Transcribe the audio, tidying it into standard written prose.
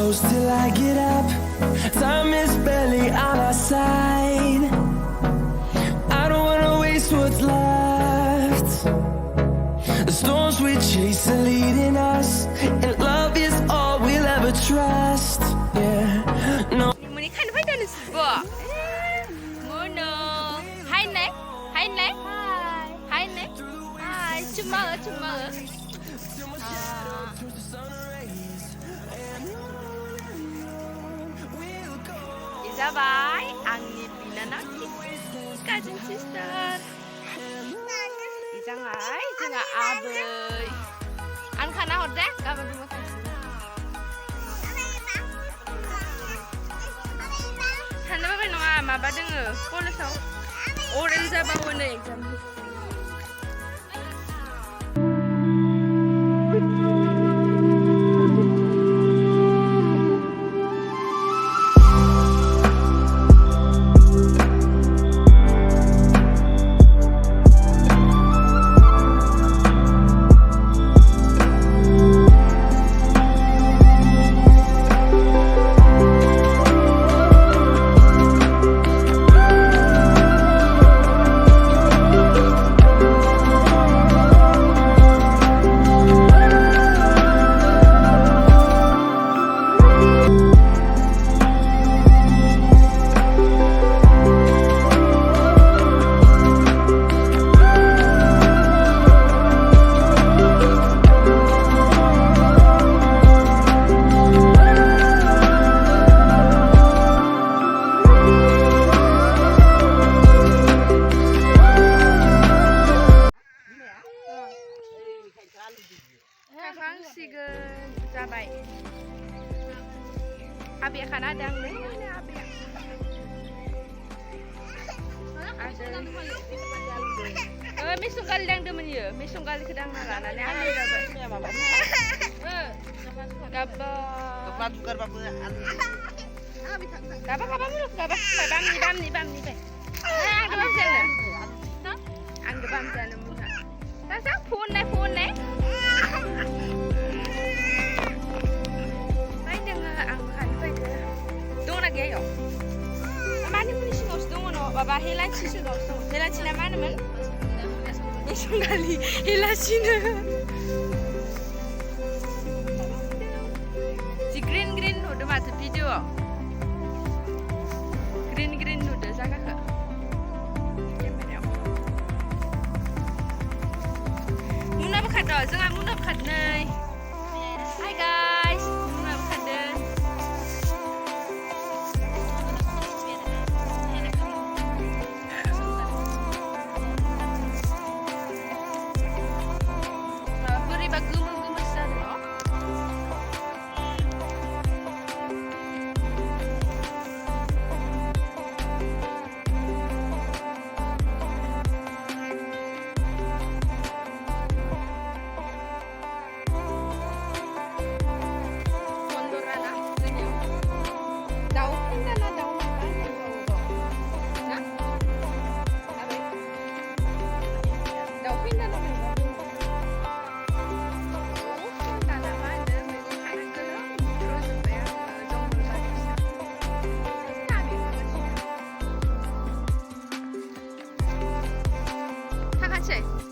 close till I get up. Time is barely on our side. I don't wanna waste what's left. The storms we chase are leading us, and love is all we'll ever trust. Yeah, no. Muni khanw dan sebuah. Munu. Hai nek. Hai nek. Hai nek. Hai. Cuma. Izabay, angni binanak cousin sister. Izangay, जोंहा abwi. An खाना हरदे गाबोन जों थानो बाबाय नङा माबा दोङो कलेजाव अरेल जाबावो नै एगजाम जाबाय abwi खाना दं नै abwi mesunggali dangदोंमोन इयो mesunggalखौ दांना लानानै आलु जाबाय गाबा दुगारबाबो आलु गाबा मुलुग गाबा बामनि बाय आंबो बाम जानो मोना दा फन नाय Gayo. Manimuni singos dong no, baba helanci singos dong. Helanci na mana man? Mesunggali helanci na. Si green udah mati video. Green udah jaga ke. Muna bekat dah, jangan muna bekat nih. Hi guys, muna bekat deh. Cześć.